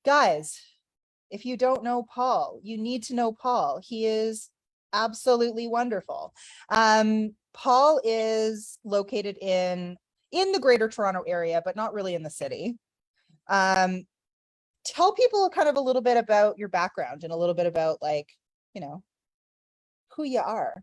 Guys, if you don't know Paul, you need to know Paul. He is absolutely wonderful. Paul is located in the greater Toronto area, but not really in the city. Tell people kind of a little bit about your background and a little bit about like, you know, who you are.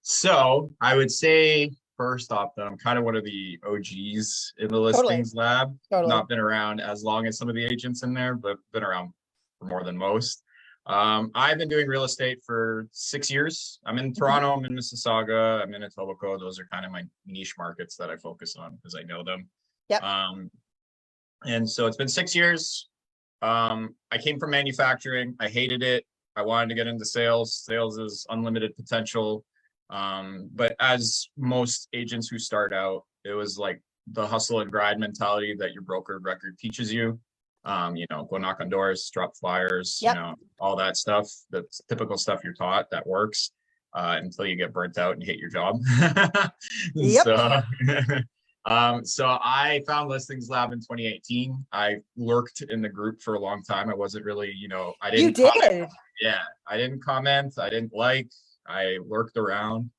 So I would say first off that I'm kind of one of the OGs in the Totally, listings lab. totally. Not been around as long as some of the agents in there, but been around for more than most. I've been doing real estate for 6 years. I'm in Mhm. Toronto, I'm in Mississauga, I'm in Etobicoke. Those are kind of my niche markets that I focus on because I know them. Yep. Um, and so it's been 6 years. I came from manufacturing. I hated it. I wanted to get into sales. Sales is unlimited potential. But as most agents who start out, it was like the hustle and grind mentality that your broker of record teaches you. Go knock on doors, drop flyers, Yep. all that stuff. That's typical stuff you're taught that works until you get burnt out and hate your job. Yep. So so I found Listings Lab in 2018. I lurked in the group for a long time. I wasn't really, I You didn't comment. did. Yeah, I didn't comment. I didn't like. I lurked around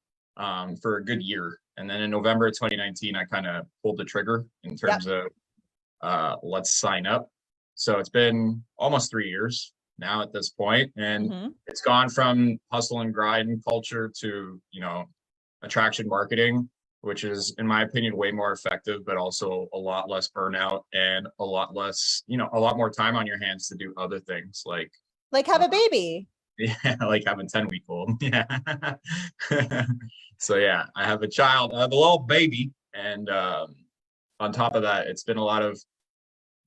for a good year. And then in November of 2019, I kind of pulled the trigger in Yep. terms of let's sign up. So it's been almost 3 years now at this point, and Hmm. it's gone from hustle and grind culture to, attraction marketing, which is, in my opinion, way more effective, but also a lot less burnout and a lot less, a lot more time on your hands to do other things like, Like have uh, a baby. yeah, like having 10-week-old. Yeah. So yeah, I have a child, I have a little baby. And on top of that, it's been a lot of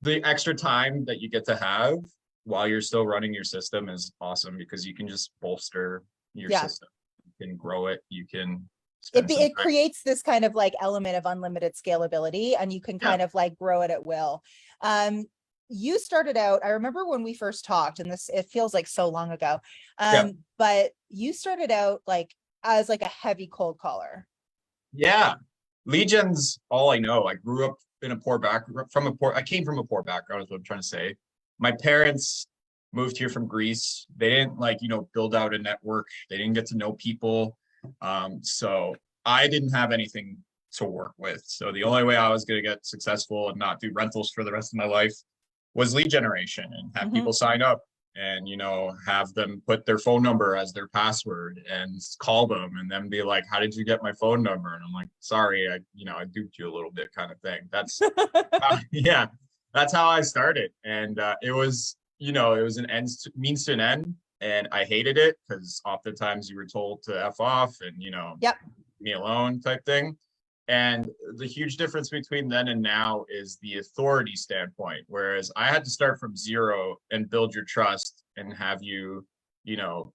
the extra time that you get to have while you're still running your system is awesome because you can just bolster your Yeah. system. You can grow it. You can It spend be, some it time. creates this kind of like element of unlimited scalability, and you can Yeah. kind of like grow it at will. Um, you started out, I remember when we first talked, and this it feels like so long ago. Yeah. But you started out like as like a heavy cold caller. Yeah. Legion's all I know. I grew up in a poor background I came from a poor background is what I'm trying to say. My parents moved here from Greece. They didn't like, build out a network. They didn't get to know people. So I didn't have anything to work with. So the only way I was going to get successful and not do rentals for the rest of my life was lead generation and have Mhm. people sign up and have them put their phone number as their password and call them and then be like, how did you get my phone number? And I'm like, sorry, I duped you a little bit, kind of thing. That's yeah, that's how I started. And it was an means to an end, and I hated it because oftentimes you were told to F off and Yep. me alone type thing. And the huge difference between then and now is the authority standpoint. Whereas I had to start from zero and build your trust and have you,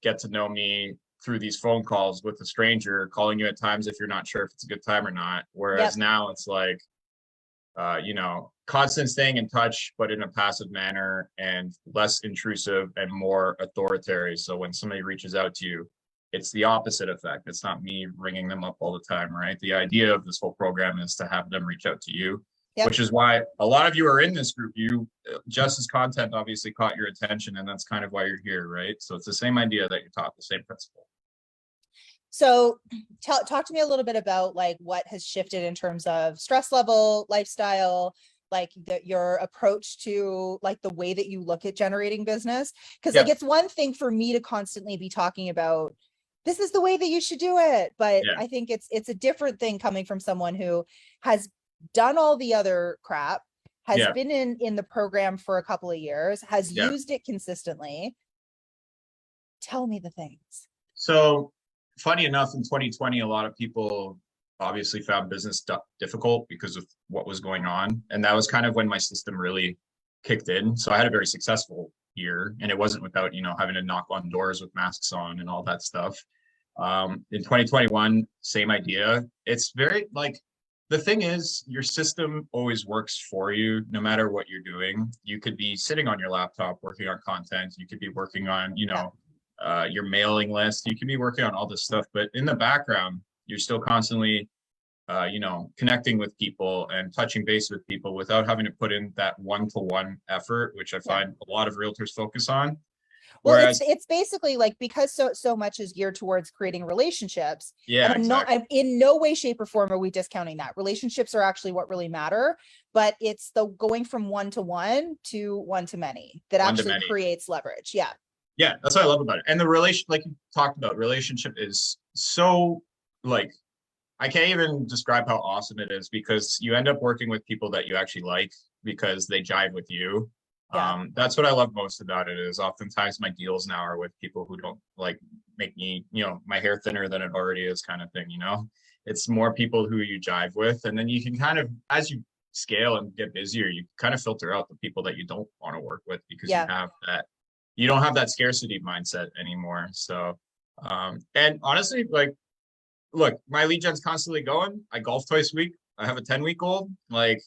get to know me through these phone calls with a stranger calling you at times if you're not sure if it's a good time or not. Whereas Yep. now it's like, constant staying in touch, but in a passive manner and less intrusive and more authoritarian. So when somebody reaches out to you, it's the opposite effect. It's not me ringing them up all the time, right? The idea of this whole program is to have them reach out to you, Yep. which is why a lot of you are in this group. Jess's content obviously caught your attention, and that's kind of why you're here, right? So it's the same idea that you're taught, the same principle. So talk to me a little bit about like what has shifted in terms of stress level, lifestyle, like your approach to like the way that you look at generating business. Because like Yeah, it's one thing for me to constantly be talking about this is the way that you should do it, but yeah, I think it's a different thing coming from someone who has done all the other crap, has yeah, been in the program for a couple of years, has yeah. used it consistently. Tell me the things. So funny enough, in 2020, a lot of people obviously found business difficult because of what was going on. And that was kind of when my system really kicked in. So I had a very successful year, and it wasn't without, having to knock on doors with masks on and all that stuff. In 2021, same idea. It's very like, the thing is, your system always works for you no matter what you're doing. You could be sitting on your laptop working on content. You could be working on, Yeah. your mailing list. You can be working on all this stuff, but in the background, you're still constantly connecting with people and touching base with people without having to put in that one-to-one effort, which I Yeah. find a lot of realtors focus on. Well, Whereas, it's basically like, because so much is geared towards creating relationships. yeah, And exactly. I'm in no way, shape, or form are we discounting that. Relationships are actually what really matter, but it's the going from one to one to many that One to actually many. creates leverage. Yeah. Yeah, that's what I love about it. And the relation, like you talked about, relationship is so like I can't even describe how awesome it is because you end up working with people that you actually like because they jive with you. Yeah. That's what I love most about it is oftentimes my deals now are with people who don't like make me, my hair thinner than it already is kind of thing. It's more people who you jive with. And then you can kind of, as you scale and get busier, you kind of filter out the people that you don't want to work with because Yeah. you don't have that scarcity mindset anymore. So, and honestly, like, look, my lead gen's constantly going. I golf twice a week. I have a 10-week goal. Like,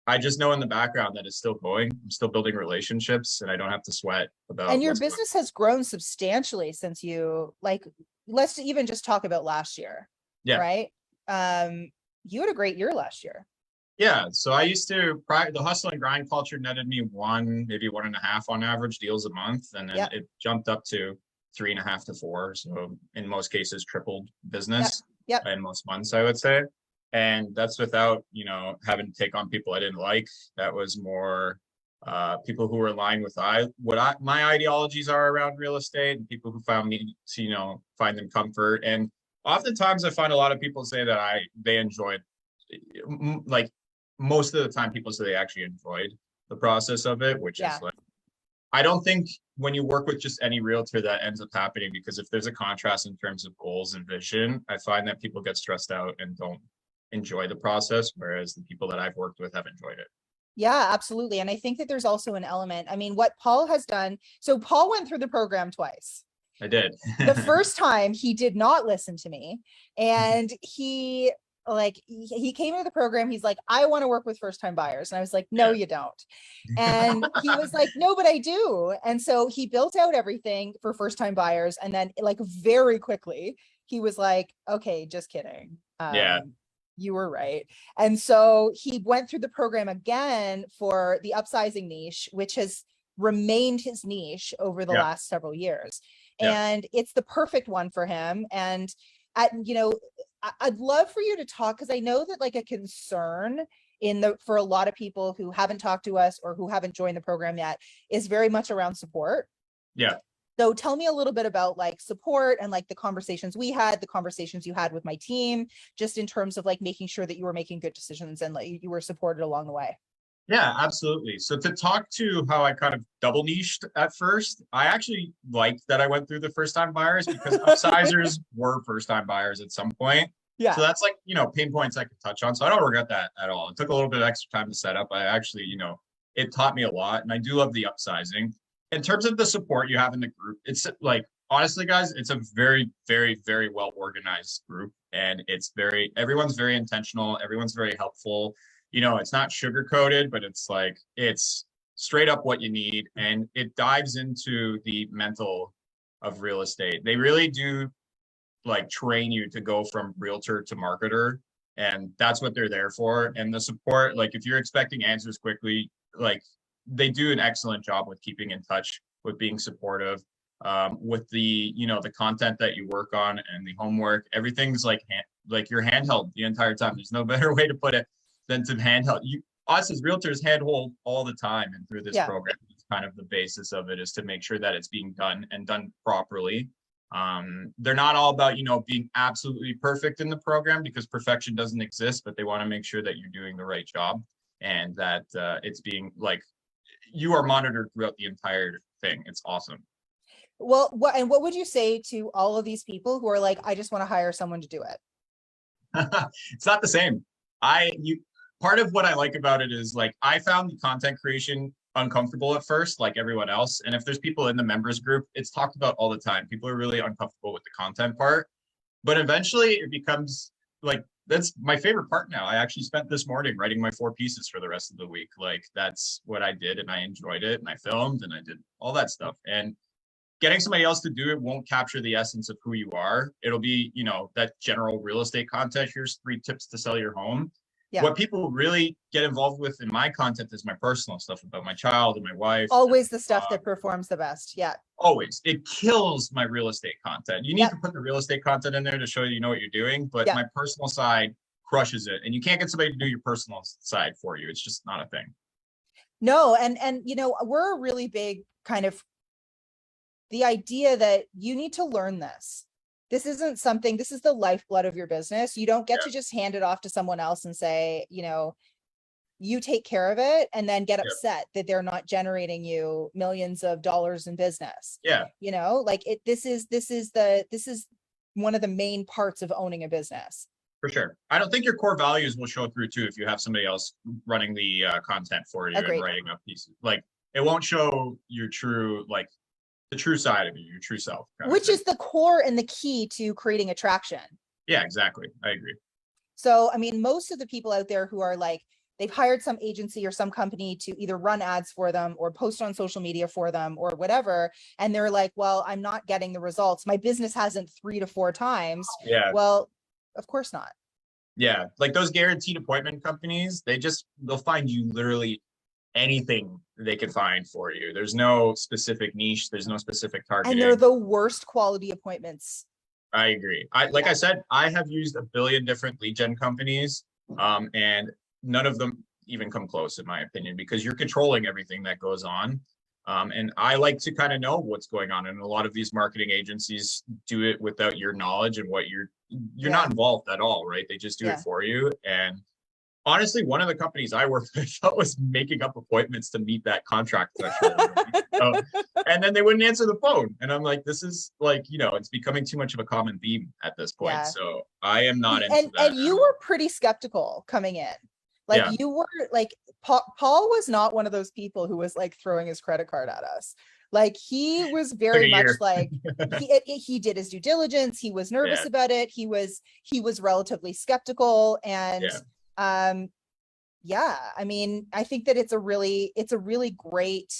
I just know in the background that it's still going. I'm still building relationships and I don't have to sweat about And your what's going business has grown substantially since you, like, let's even just talk about last year. Yeah. Right. You had a great year last year. Yeah. So I used to, the hustle and grind culture netted me maybe 1.5 on average deals a month. And then it jumped up to 3.5 to 4. So in most cases, tripled business in most months, I would say. And that's without, having to take on people I didn't like. That was more people who were aligned with my ideologies are around real estate, and people who found me to, find them comfort. And oftentimes I find a lot of people say that they enjoyed, like most of the time people say they actually enjoyed the process of it, which is like, I don't think when you work with just any realtor that ends up happening, because if there's a contrast in terms of goals and vision, I find that people get stressed out and don't enjoy the process, whereas the people that I've worked with have enjoyed it. Yeah, absolutely. And I think that there's also an element. I mean, what Paul has done. So Paul went through the program twice. I did. The first time he did not listen to me. And he came into the program. He's like, I want to work with first time buyers. And I was like, no, you don't. And he was like, no, but I do. And so he built out everything for first time buyers. And then like very quickly, he was like, okay, just kidding. You were right. And so he went through the program again for the upsizing niche, which has remained his niche over the last several years. And it's the perfect one for him. And I'd love for you to talk, because I know that like a concern for a lot of people who haven't talked to us or who haven't joined the program yet is very much around support. Yeah. So tell me a little bit about like support and like the conversations you had with my team, just in terms of like making sure that you were making good decisions and like you were supported along the way. Yeah, absolutely. So to talk to how I kind of double niched at first, I actually liked that I went through the first time buyers because upsizers were first time buyers at some point. Yeah. So that's like, pain points I could touch on. So I don't regret that at all. It took a little bit of extra time to set up. I actually, it taught me a lot, and I do love the upsizing. In terms of the support you have in the group, it's like, honestly, guys, it's a very, very, very well organized group, and everyone's very intentional. Everyone's very helpful. It's not sugar coated, but it's straight up what you need. And it dives into the mental of real estate. They really do like train you to go from realtor to marketer. And that's what they're there for. And the support, like if you're expecting answers quickly, like they do an excellent job with keeping in touch, with being supportive, with the, the content that you work on and the homework. Everything's like you're handheld the entire time. There's no better way to put it than to handheld. Us as realtors handhold all the time, and through this program, it's kind of the basis of it is to make sure that it's being done and done properly. They're not all about, being absolutely perfect in the program, because perfection doesn't exist, but they want to make sure that you're doing the right job and that it's being like, you are monitored throughout the entire thing. It's awesome. Well, what would you say to all of these people who are like, I just want to hire someone to do it? It's not the same. Part of what I like about it is like, I found the content creation uncomfortable at first, like everyone else. And if there's people in the members group, it's talked about all the time. People are really uncomfortable with the content part, but eventually it becomes like, that's my favorite part now. I actually spent this morning writing my 4 pieces for the rest of the week. Like that's what I did, and I enjoyed it, and I filmed and I did all that stuff. And getting somebody else to do it won't capture the essence of who you are. It'll be, you know, that general real estate content. Here's 3 tips to sell your home. Yeah. What people really get involved with in my content is my personal stuff about my child and my wife. Always the stuff that performs the best. Yeah. Always. It kills my real estate content. You need to put the real estate content in there to show you know what you're doing, but my personal side crushes it. And you can't get somebody to do your personal side for you. It's just not a thing. No, and you know, we're a really big kind of the idea that you need to learn this. This isn't something, this is the lifeblood of your business. You don't get to just hand it off to someone else and say, you know, you take care of it and then get upset that they're not generating you millions of dollars in business. Yeah. You know, like this is one of the main parts of owning a business. For sure. I don't think your core values will show through too if you have somebody else running the content for you and writing up pieces. Like it won't show your true, like the true side of you, your true self. Which is the core and the key to creating attraction. Yeah, exactly. I agree. So, I mean, most of the people out there who are like, they've hired some agency or some company to either run ads for them or post on social media for them or whatever. And they're like, well, I'm not getting the results. My business hasn't 3 to 4 times. Yeah. Well, of course not. Yeah. Like those guaranteed appointment companies, they'll find you literally anything they can find for you. There's no specific niche. There's no specific targeting. And they're the worst quality appointments. I agree. I said, I have used a billion different lead gen companies, and none of them even come close, in my opinion, because you're controlling everything that goes on. And I like to kind of know what's going on. And a lot of these marketing agencies do it without your knowledge and what you're not involved at all, right? They just do it for you. And honestly, one of the companies I worked with was making up appointments to meet that contract threshold. And then they wouldn't answer the phone. And I'm like, this is like, you know, it's becoming too much of a common theme at this point. Yeah. So I am not into that. And you were pretty skeptical coming in. Like you were like, Paul was not one of those people who was like throwing his credit card at us. Like he was very much like he did his due diligence. He was nervous about it. He was relatively skeptical. And I mean, I think that it's a really great,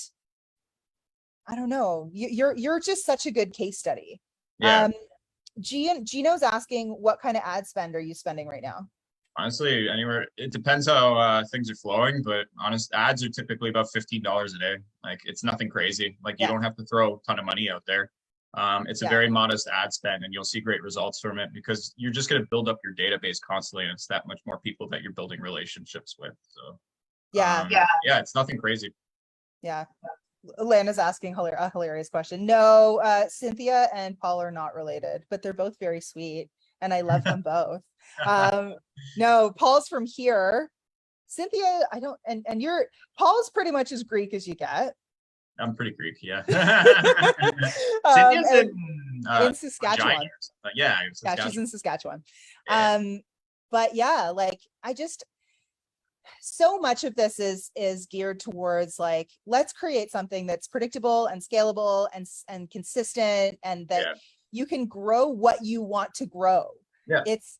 I don't know, you're just such a good case study. Gino's asking, what kind of ad spend are you spending right now? Honestly, anywhere. It depends how things are flowing, but honest ads are typically about $15 a day. Like it's nothing crazy. Like you don't have to throw a ton of money out there. It's a very modest ad spend, and you'll see great results from it because you're just going to build up your database constantly, and it's that much more people that you're building relationships with. So it's nothing crazy. Yeah. Lana's asking a hilarious question. No, Cynthia and Paul are not related, but they're both very sweet, and I love them both. No, Paul's from here. Cynthia, I don't, and Paul's pretty much as Greek as you get. I'm pretty Greek, yeah. Cynthia's in Saskatchewan. Yeah, she's in Saskatchewan. Yeah. But yeah, like so much of this is geared towards like, let's create something that's predictable and scalable and consistent, and that you can grow what you want to grow. Yeah. It's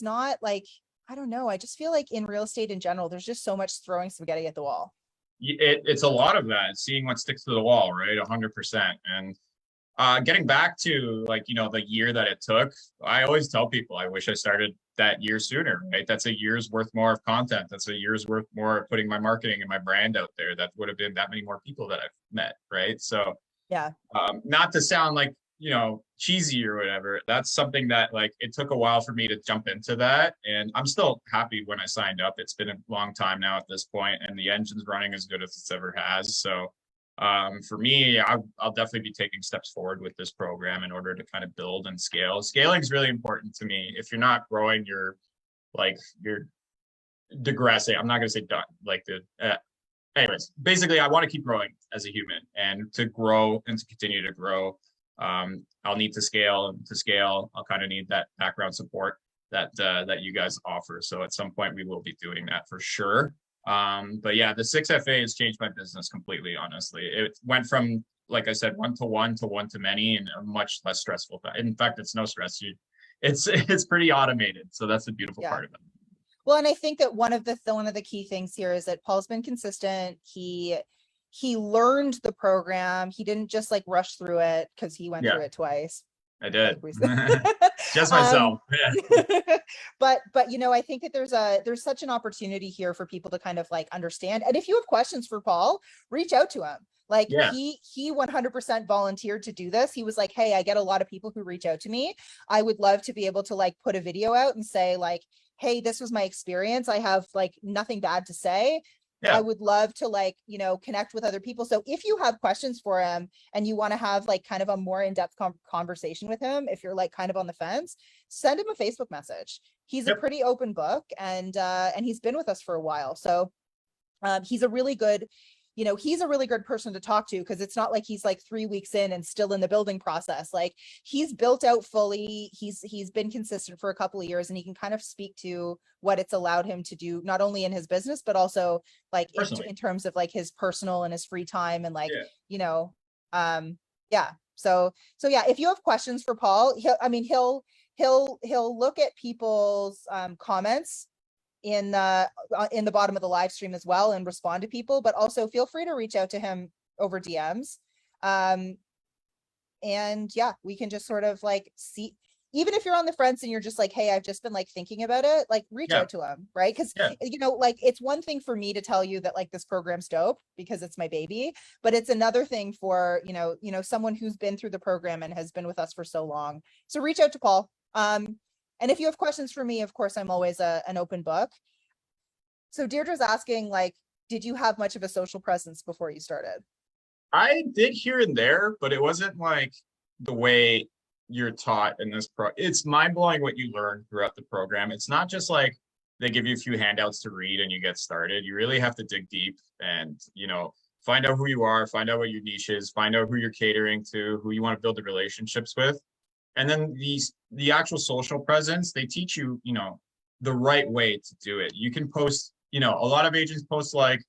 not like, I don't know. I just feel like in real estate in general, there's just so much throwing spaghetti at the wall. It's a lot of that, seeing what sticks to the wall, right? 100%. And getting back to like, you know, the year that it took, I always tell people, I wish I started that year sooner, right? That's a year's worth more of content. That's a year's worth more of putting my marketing and my brand out there. That would have been that many more people that I've met, right? So not to sound like, you know, cheesy or whatever, that's something that like, it took a while for me to jump into that. And I'm still happy when I signed up. It's been a long time now at this point, and the engine's running as good as it's ever has. So for me, I'll definitely be taking steps forward with this program in order to kind of build and scale. Scaling is really important to me. If you're not growing, you're digressing. I'm not going to say done, like anyways, basically I want to keep growing as a human, and to grow and to continue to grow. I'll need to scale, and to scale, I'll kind of need that background support that you guys offer. So at some point we will be doing that for sure. But yeah, the 6FA has changed my business completely. Honestly, it went from, like I said, 1-to-1 to 1-to-many, and a much less stressful. In fact, it's no stress. It's pretty automated. So that's the beautiful part of it. Well, and I think that one of the key things here is that Paul's been consistent. He he learned the program. He didn't just like rush through it because he went through it twice. I did. Like Just myself. but you know, I think that there's such an opportunity here for people to kind of like understand. And if you have questions for Paul, reach out to him. Like he 100% volunteered to do this. He was like, hey, I get a lot of people who reach out to me. I would love to be able to like put a video out and say like, hey, this was my experience. I have like nothing bad to say. I would love to like, you know, connect with other people. So if you have questions for him and you want to have like kind of a more in-depth conversation with him, if you're like kind of on the fence, send him a Facebook message. He's a pretty open book, and he's been with us for a while. So he's a really good, you know, he's a really good person to talk to, because it's not like he's like 3 weeks in and still in the building process. Like he's built out fully. He's been consistent for a couple of years, and he can kind of speak to what it's allowed him to do, not only in his business, but also like in terms of like his personal and his free time, and like, you know, yeah. So yeah, if you have questions for Paul, he'll look at people's comments in the bottom of the live stream as well and respond to people, but also feel free to reach out to him over DMs. And yeah, we can just sort of like see, even if you're on the fence and you're just like, hey, I've just been like thinking about it, like reach out to him, right? Because you know, like it's one thing for me to tell you that like this program's dope because it's my baby, but it's another thing for, you know, someone who's been through the program and has been with us for so long. So reach out to Paul. And if you have questions for me, of course, I'm always an open book. So Deirdre's asking, like, did you have much of a social presence before you started? I did here and there, but it wasn't like the way you're taught in this it's mind-blowing what you learn throughout the program. It's not just like they give you a few handouts to read and you get started. You really have to dig deep and, you know, find out who you are, find out what your niche is, find out who you're catering to, who you want to build the relationships with. And then the actual social presence, they teach you, you know, the right way to do it. You can post, you know, a lot of agents post like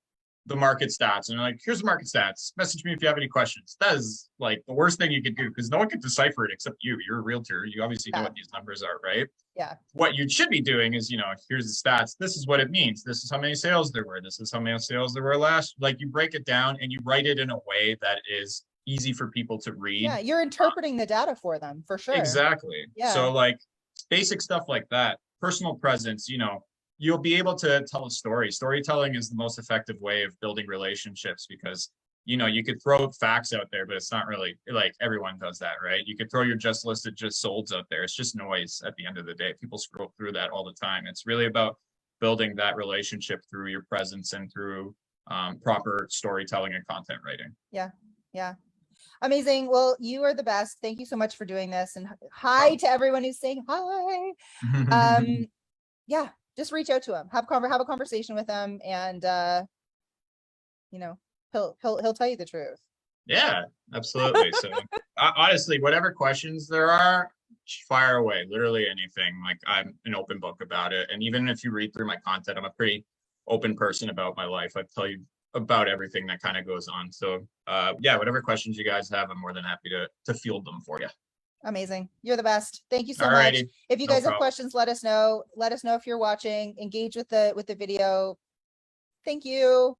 the market stats and they're like, here's the market stats. Message me if you have any questions. That is like the worst thing you could do, because no one can decipher it except you. You're a realtor. You obviously know what these numbers are, right? Yeah. What you should be doing is, you know, here's the stats. This is what it means. This is how many sales there were. This is how many sales there were last. Like you break it down and you write it in a way that is easy for people to read. Yeah, you're interpreting the data for them, for sure. Exactly. Yeah. So like basic stuff like that, personal presence, you know, you'll be able to tell a story. Storytelling is the most effective way of building relationships, because, you know, you could throw facts out there, but it's not really like everyone does that, right? You could throw your just listed, just solds out there. It's just noise at the end of the day. People scroll through that all the time. It's really about building that relationship through your presence and through proper storytelling and content writing. Yeah. Yeah. Amazing. Well, you are the best. Thank you so much for doing this. And hi to everyone who's saying hi. Yeah, just reach out to him. Have a conversation with him, and you know, he'll tell you the truth. Yeah, absolutely. So honestly, whatever questions there are, fire away. Literally anything. Like I'm an open book about it. And even if you read through my content, I'm a pretty open person about my life. I tell you about everything that kind of goes on. So yeah, whatever questions you guys have, I'm more than happy to field them for you. Amazing. You're the best. Thank you so Alrighty. much. If you guys have questions, let us know. Let us know if you're watching. Engage with the video. Thank you.